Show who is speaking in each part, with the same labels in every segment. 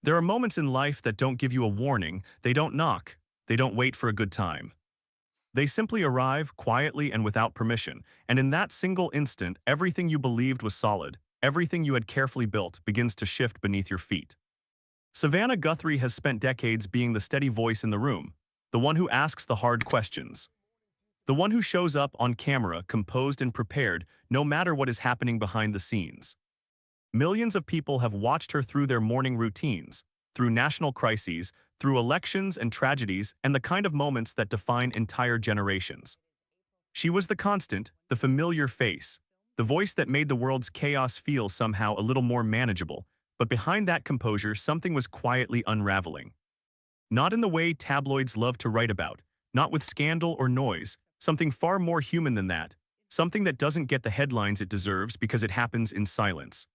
Speaker 1: There are moments in life that don't give you a warning, they don't knock, they don't wait for a good time. They simply arrive quietly and without permission, and in that single instant, everything you believed was solid, everything you had carefully built, begins to shift beneath your feet. Savannah Guthrie has spent decades being the steady voice in the room, the one who asks the hard questions, the one who shows up on camera composed and prepared no matter what is happening behind the scenes. Millions of people have watched her through their morning routines, through national crises, through elections and tragedies, and the kind of moments that define entire generations. She was the constant, the familiar face, the voice that made the world's chaos feel somehow a little more manageable, but behind that composure something was quietly unraveling. Not in the way tabloids love to write about, not with scandal or noise, something far more human than that, something that doesn't get the headlines it deserves because it happens in silence.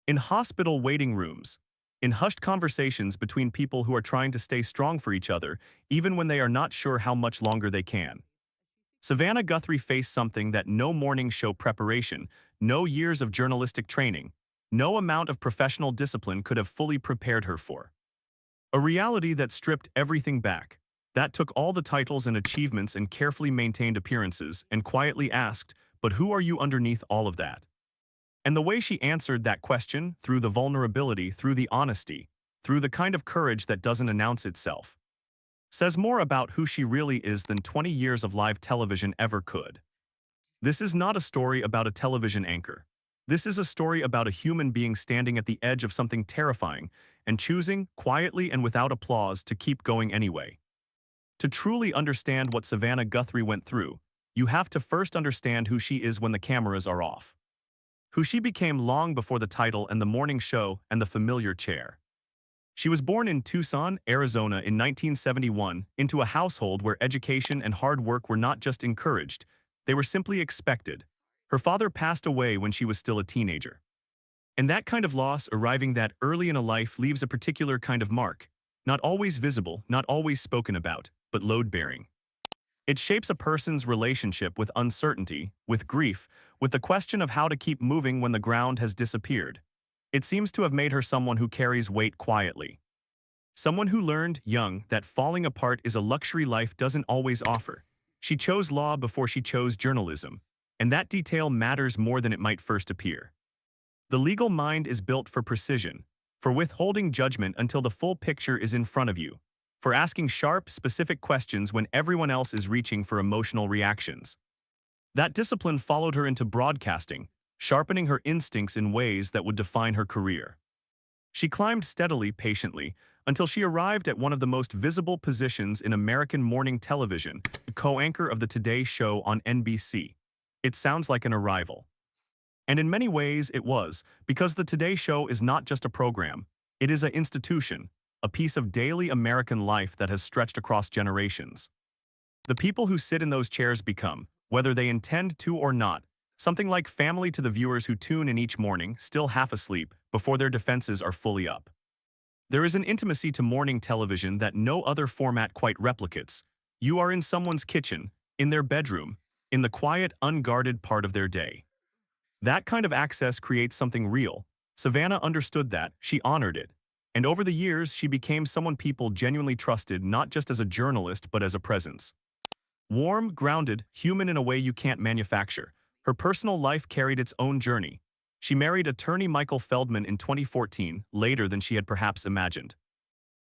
Speaker 1: In hospital waiting rooms, in hushed conversations between people who are trying to stay strong for each other, even when they are not sure how much longer they can. Savannah Guthrie faced something that no morning show preparation, no years of journalistic training, no amount of professional discipline could have fully prepared her for. A reality that stripped everything back, that took all the titles and achievements and carefully maintained appearances and quietly asked, but who are you underneath all of that? And the way she answered that question, through the vulnerability, through the honesty, through the kind of courage that doesn't announce itself, says more about who she really is than 20 years of live television ever could. This is not a story about a television anchor. This is a story about a human being standing at the edge of something terrifying and choosing, quietly and without applause, to keep going anyway. To truly understand what Savannah Guthrie went through, you have to first understand who she is when the cameras are off. Who she became long before the title and the morning show and the familiar chair. She was born in Tucson, Arizona in 1971 into a household where education and hard work were not just encouraged, they were simply expected. Her father passed away when she was still a teenager. And that kind of loss arriving that early in a life leaves a particular kind of mark, not always visible, not always spoken about, but load-bearing. It shapes a person's relationship with uncertainty, with grief, with the question of how to keep moving when the ground has disappeared. It seems to have made her someone who carries weight quietly. Someone who learned, young, that falling apart is a luxury life doesn't always offer. She chose law before she chose journalism, and that detail matters more than it might first appear. The legal mind is built for precision, for withholding judgment until the full picture is in front of you, for asking sharp, specific questions when everyone else is reaching for emotional reactions. That discipline followed her into broadcasting, sharpening her instincts in ways that would define her career. She climbed steadily, patiently, until she arrived at one of the most visible positions in American morning television, the co-anchor of the Today Show on NBC. It sounds like an arrival. And in many ways it was, because the Today Show is not just a program, it is an institution, a piece of daily American life that has stretched across generations. The people who sit in those chairs become, whether they intend to or not, something like family to the viewers who tune in each morning, still half asleep, before their defenses are fully up. There is an intimacy to morning television that no other format quite replicates. You are in someone's kitchen, in their bedroom, in the quiet, unguarded part of their day. That kind of access creates something real. Savannah understood that, she honored it. And over the years, she became someone people genuinely trusted not just as a journalist but as a presence. Warm, grounded, human in a way you can't manufacture. Her personal life carried its own journey. She married attorney Michael Feldman in 2014, later than she had perhaps imagined.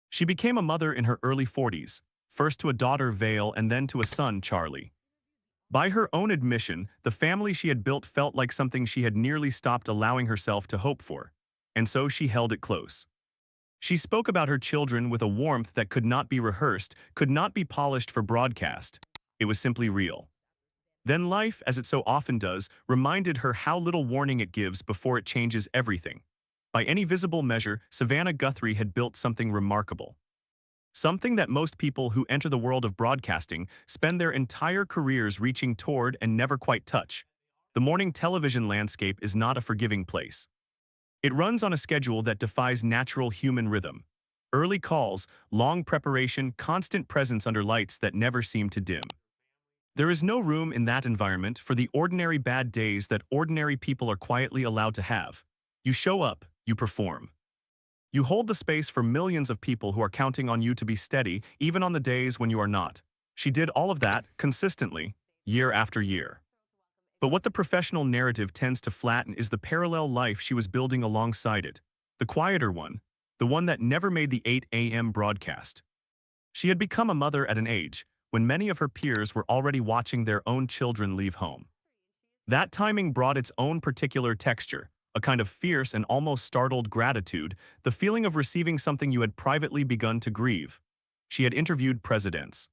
Speaker 1: She became a mother in her early 40s, first to a daughter, Vale, and then to a son, Charlie. By her own admission, the family she had built felt like something she had nearly stopped allowing herself to hope for, and so she held it close. She spoke about her children with a warmth that could not be rehearsed, could not be polished for broadcast. It was simply real. Then life, as it so often does, reminded her how little warning it gives before it changes everything. By any visible measure, Savannah Guthrie had built something remarkable. Something that most people who enter the world of broadcasting spend their entire careers reaching toward and never quite touch. The morning television landscape is not a forgiving place. It runs on a schedule that defies natural human rhythm. Early calls, long preparation, constant presence under lights that never seem to dim. There is no room in that environment for the ordinary bad days that ordinary people are quietly allowed to have. You show up, you perform. You hold the space for millions of people who are counting on you to be steady, even on the days when you are not. She did all of that consistently, year after year. But what the professional narrative tends to flatten is the parallel life she was building alongside it. The quieter one, the one that never made the 8 a.m. broadcast. She had become a mother at an age when many of her peers were already watching their own children leave home. That timing brought its own particular texture, a kind of fierce and almost startled gratitude, the feeling of receiving something you had privately begun to grieve. She had interviewed presidents.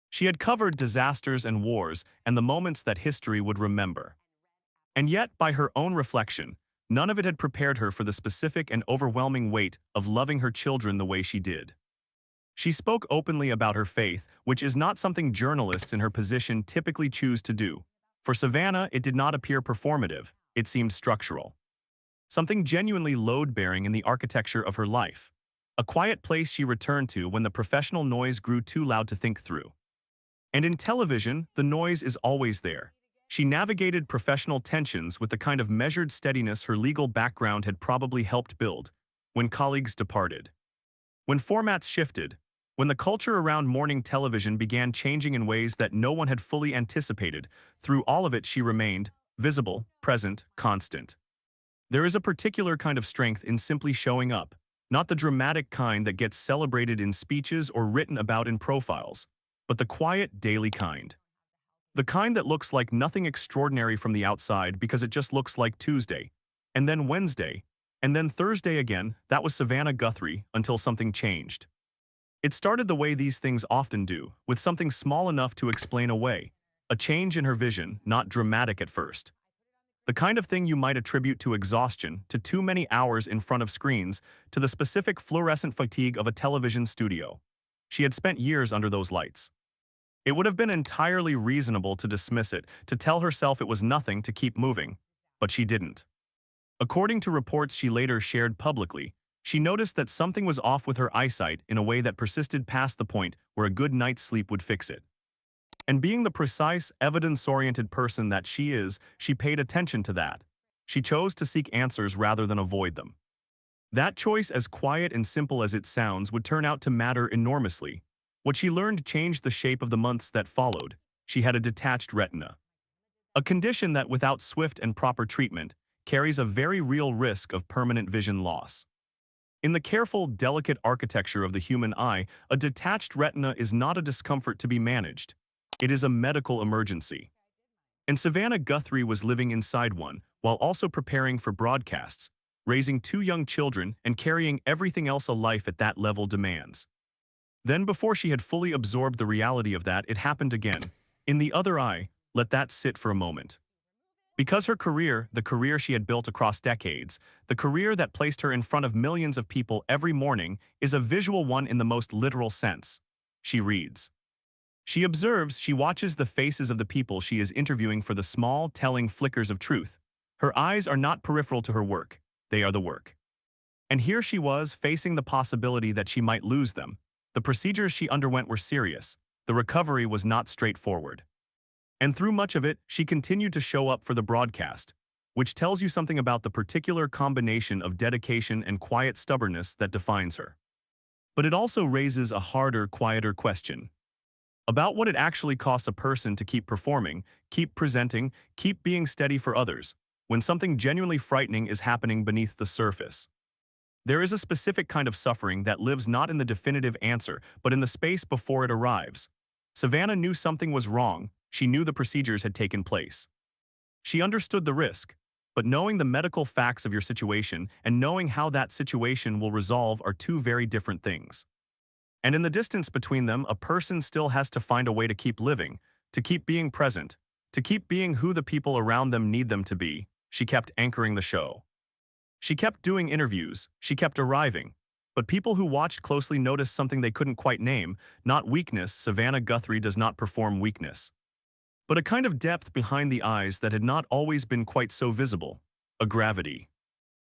Speaker 1: She had covered disasters and wars and the moments that history would remember. And yet, by her own reflection, none of it had prepared her for the specific and overwhelming weight of loving her children the way she did. She spoke openly about her faith, which is not something journalists in her position typically choose to do. For Savannah, it did not appear performative, it seemed structural. Something genuinely load-bearing in the architecture of her life. A quiet place she returned to when the professional noise grew too loud to think through. And in television, the noise is always there. She navigated professional tensions with the kind of measured steadiness her legal background had probably helped build. When colleagues departed, when formats shifted, when the culture around morning television began changing in ways that no one had fully anticipated, through all of it she remained visible, present, constant. There is a particular kind of strength in simply showing up, not the dramatic kind that gets celebrated in speeches or written about in profiles, but the quiet, daily kind. The kind that looks like nothing extraordinary from the outside because it just looks like Tuesday, and then Wednesday, and then Thursday again. That was Savannah Guthrie until something changed. It started the way these things often do, with something small enough to explain away. A change in her vision, not dramatic at first. The kind of thing you might attribute to exhaustion, to too many hours in front of screens, to the specific fluorescent fatigue of a television studio. She had spent years under those lights. It would have been entirely reasonable to dismiss it, to tell herself it was nothing, to keep moving. But she didn't. According to reports she later shared publicly, she noticed that something was off with her eyesight in a way that persisted past the point where a good night's sleep would fix it. And being the precise, evidence-oriented person that she is, she paid attention to that. She chose to seek answers rather than avoid them. That choice, as quiet and simple as it sounds, would turn out to matter enormously. What she learned changed the shape of the months that followed. She had a detached retina. A condition that, without swift and proper treatment, carries a very real risk of permanent vision loss. In the careful, delicate architecture of the human eye, a detached retina is not a discomfort to be managed. It is a medical emergency. And Savannah Guthrie was living inside one, while also preparing for broadcasts, raising 2 young children, and carrying everything else a life at that level demands. Then, before she had fully absorbed the reality of that, it happened again. In the other eye, let that sit for a moment. Because her career, the career she had built across decades, the career that placed her in front of millions of people every morning, is a visual one in the most literal sense. She reads. She observes, she watches the faces of the people she is interviewing for the small, telling flickers of truth. Her eyes are not peripheral to her work, they are the work. And here she was, facing the possibility that she might lose them. The procedures she underwent were serious. The recovery was not straightforward. And through much of it, she continued to show up for the broadcast, which tells you something about the particular combination of dedication and quiet stubbornness that defines her. But it also raises a harder, quieter question about what it actually costs a person to keep performing, keep presenting, keep being steady for others, when something genuinely frightening is happening beneath the surface. There is a specific kind of suffering that lives not in the definitive answer, but in the space before it arrives. Savannah knew something was wrong. She knew the procedures had taken place. She understood the risk, but knowing the medical facts of your situation and knowing how that situation will resolve are 2 very different things. And in the distance between them, a person still has to find a way to keep living, to keep being present, to keep being who the people around them need them to be. She kept anchoring the show. She kept doing interviews, she kept arriving. But people who watched closely noticed something they couldn't quite name, not weakness. Savannah Guthrie does not perform weakness, but a kind of depth behind the eyes that had not always been quite so visible, a gravity.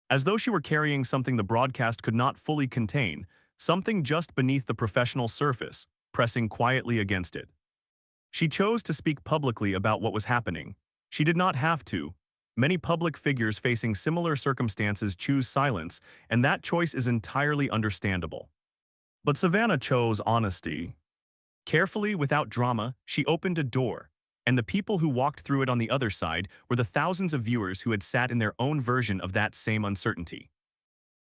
Speaker 1: As though she were carrying something the broadcast could not fully contain, something just beneath the professional surface, pressing quietly against it. She chose to speak publicly about what was happening. She did not have to. Many public figures facing similar circumstances choose silence, and that choice is entirely understandable. But Savannah chose honesty. Carefully, without drama, she opened a door, and the people who walked through it on the other side were the thousands of viewers who had sat in their own version of that same uncertainty.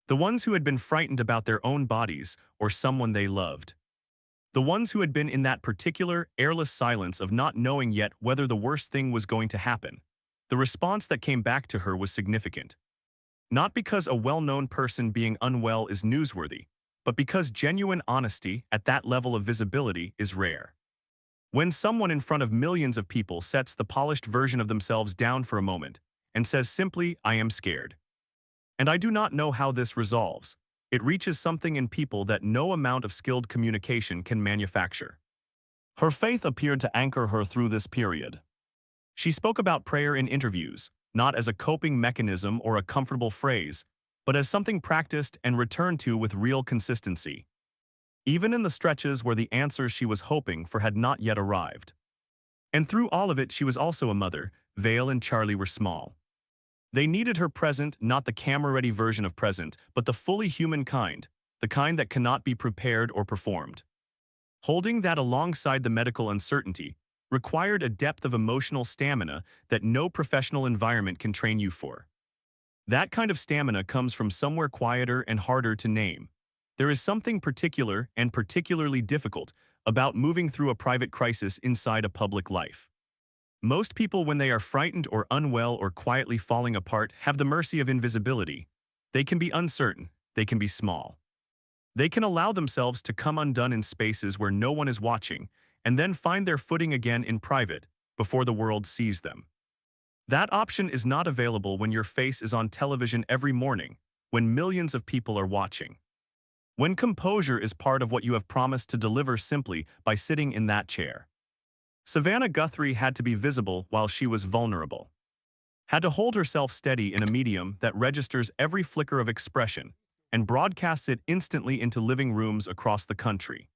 Speaker 1: The ones who had been frightened about their own bodies or someone they loved. The ones who had been in that particular, airless silence of not knowing yet whether the worst thing was going to happen. The response that came back to her was significant. Not because a well-known person being unwell is newsworthy, but because genuine honesty at that level of visibility is rare. When someone in front of millions of people sets the polished version of themselves down for a moment and says simply, "I am scared. And I do not know how this resolves," it reaches something in people that no amount of skilled communication can manufacture. Her faith appeared to anchor her through this period. She spoke about prayer in interviews, not as a coping mechanism or a comfortable phrase, but as something practiced and returned to with real consistency, even in the stretches where the answers she was hoping for had not yet arrived. And through all of it, she was also a mother. Vale and Charlie were small. They needed her present, not the camera-ready version of present, but the fully human kind, the kind that cannot be prepared or performed. Holding that alongside the medical uncertainty required a depth of emotional stamina that no professional environment can train you for. That kind of stamina comes from somewhere quieter and harder to name. There is something particular and particularly difficult about moving through a private crisis inside a public life. Most people, when they are frightened or unwell or quietly falling apart, have the mercy of invisibility. They can be uncertain. They can be small. They can allow themselves to come undone in spaces where no one is watching, and then find their footing again in private, before the world sees them. That option is not available when your face is on television every morning, when millions of people are watching. When composure is part of what you have promised to deliver simply by sitting in that chair. Savannah Guthrie had to be visible while she was vulnerable. Had to hold herself steady in a medium that registers every flicker of expression and broadcasts it instantly into living rooms across the country.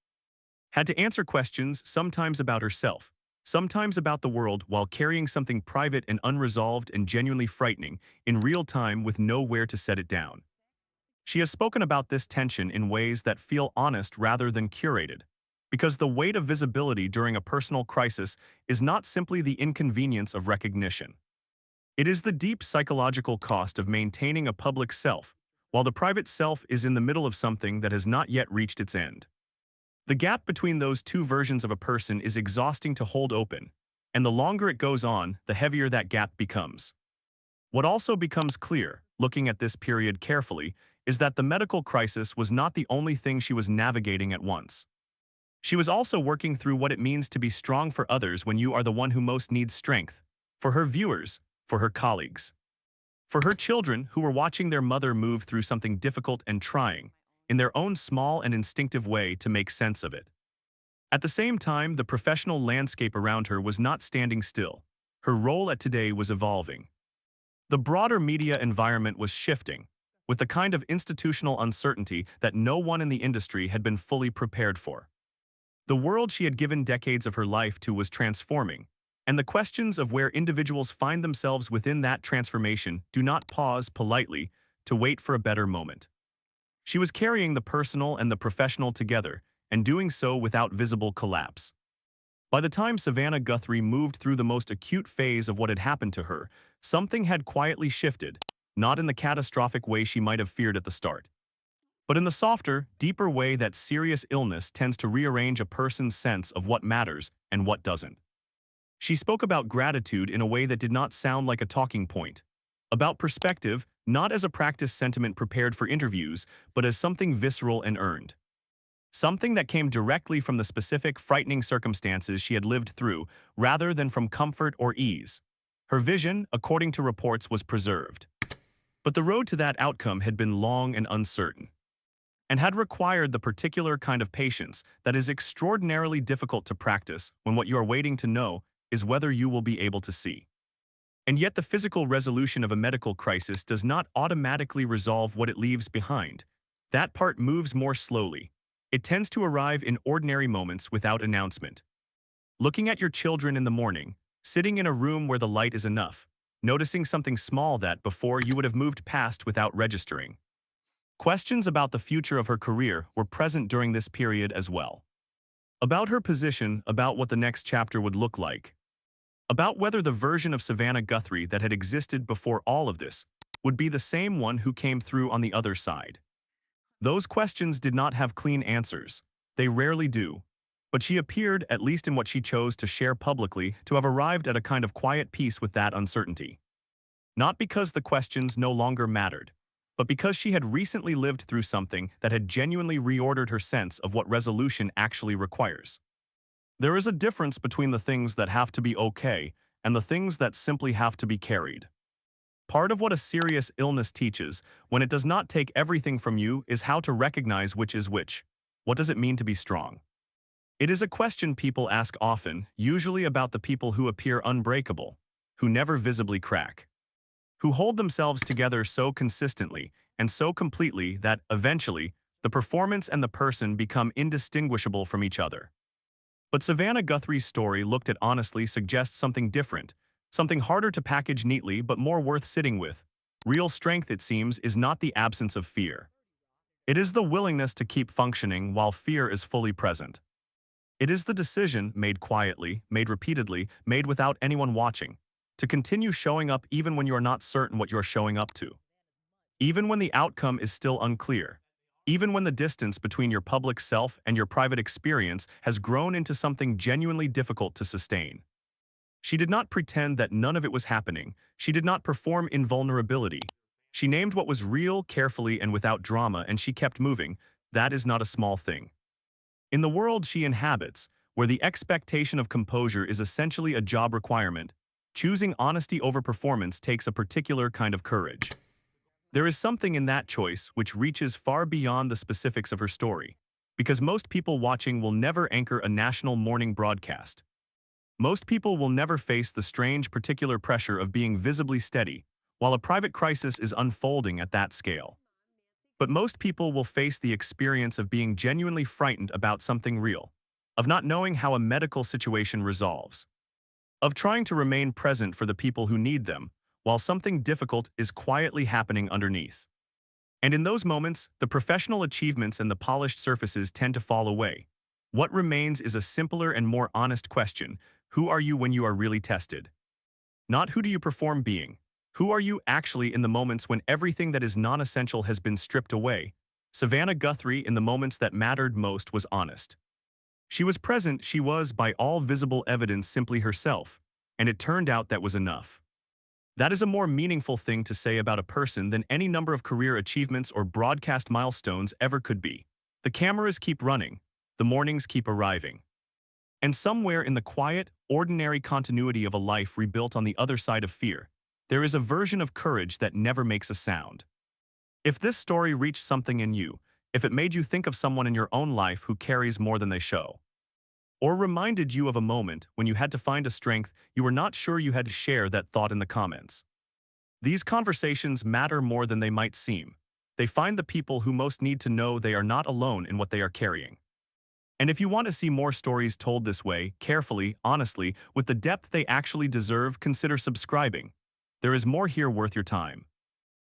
Speaker 1: Had to answer questions, sometimes about herself, sometimes about the world, while carrying something private and unresolved and genuinely frightening in real time with nowhere to set it down. She has spoken about this tension in ways that feel honest rather than curated, because the weight of visibility during a personal crisis is not simply the inconvenience of recognition. It is the deep psychological cost of maintaining a public self, while the private self is in the middle of something that has not yet reached its end. The gap between those two versions of a person is exhausting to hold open, and the longer it goes on, the heavier that gap becomes. What also becomes clear, looking at this period carefully, is that the medical crisis was not the only thing she was navigating at once. She was also working through what it means to be strong for others when you are the one who most needs strength, for her viewers, for her colleagues, for her children who were watching their mother move through something difficult and trying, in their own small and instinctive way, to make sense of it. At the same time, the professional landscape around her was not standing still. Her role at Today was evolving. The broader media environment was shifting, with the kind of institutional uncertainty that no one in the industry had been fully prepared for. The world she had given decades of her life to was transforming, and the questions of where individuals find themselves within that transformation do not pause politely to wait for a better moment. She was carrying the personal and the professional together, and doing so without visible collapse. By the time Savannah Guthrie moved through the most acute phase of what had happened to her, something had quietly shifted, not in the catastrophic way she might have feared at the start, but in the softer, deeper way that serious illness tends to rearrange a person's sense of what matters and what doesn't. She spoke about gratitude in a way that did not sound like a talking point, about perspective, not as a practice sentiment prepared for interviews, but as something visceral and earned. Something that came directly from the specific, frightening circumstances she had lived through, rather than from comfort or ease. Her vision, according to reports, was preserved. But the road to that outcome had been long and uncertain, and had required the particular kind of patience that is extraordinarily difficult to practice when what you are waiting to know is whether you will be able to see. And yet the physical resolution of a medical crisis does not automatically resolve what it leaves behind. That part moves more slowly. It tends to arrive in ordinary moments without announcement. Looking at your children in the morning, sitting in a room where the light is enough, noticing something small that before you would have moved past without registering. Questions about the future of her career were present during this period as well. About her position, about what the next chapter would look like, about whether the version of Savannah Guthrie that had existed before all of this would be the same one who came through on the other side. Those questions did not have clean answers. They rarely do. But she appeared, at least in what she chose to share publicly, to have arrived at a kind of quiet peace with that uncertainty. Not because the questions no longer mattered, but because she had recently lived through something that had genuinely reordered her sense of what resolution actually requires. There is a difference between the things that have to be okay and the things that simply have to be carried. Part of what a serious illness teaches, when it does not take everything from you, is how to recognize which is which. What does it mean to be strong? It is a question people ask often, usually about the people who appear unbreakable, who never visibly crack, who hold themselves together so consistently and so completely that, eventually, the performance and the person become indistinguishable from each other. But Savannah Guthrie's story, looked at honestly, suggests something different, something harder to package neatly but more worth sitting with. Real strength, it seems, is not the absence of fear. It is the willingness to keep functioning while fear is fully present. It is the decision, made quietly, made repeatedly, made without anyone watching, to continue showing up even when you are not certain what you are showing up to. Even when the outcome is still unclear. Even when the distance between your public self and your private experience has grown into something genuinely difficult to sustain. She did not pretend that none of it was happening. She did not perform invulnerability. She named what was real carefully and without drama, and she kept moving. That is not a small thing. In the world she inhabits, where the expectation of composure is essentially a job requirement, choosing honesty over performance takes a particular kind of courage. There is something in that choice which reaches far beyond the specifics of her story, because most people watching will never anchor a national morning broadcast. Most people will never face the strange particular pressure of being visibly steady, while a private crisis is unfolding at that scale. But most people will face the experience of being genuinely frightened about something real, of not knowing how a medical situation resolves, of trying to remain present for the people who need them, while something difficult is quietly happening underneath. And in those moments, the professional achievements and the polished surfaces tend to fall away. What remains is a simpler and more honest question: who are you when you are really tested? Not who do you perform being. Who are you actually in the moments when everything that is non-essential has been stripped away? Savannah Guthrie, in the moments that mattered most, was honest. She was present. She was, by all visible evidence, simply herself, and it turned out that was enough. That is a more meaningful thing to say about a person than any number of career achievements or broadcast milestones ever could be. The cameras keep running. The mornings keep arriving. And somewhere in the quiet, ordinary continuity of a life rebuilt on the other side of fear, there is a version of courage that never makes a sound. If this story reached something in you, if it made you think of someone in your own life who carries more than they show, or reminded you of a moment when you had to find a strength you were not sure you had to share that thought in the comments. These conversations matter more than they might seem. They find the people who most need to know they are not alone in what they are carrying. And if you want to see more stories told this way, carefully, honestly, with the depth they actually deserve, consider subscribing. There is more here worth your time.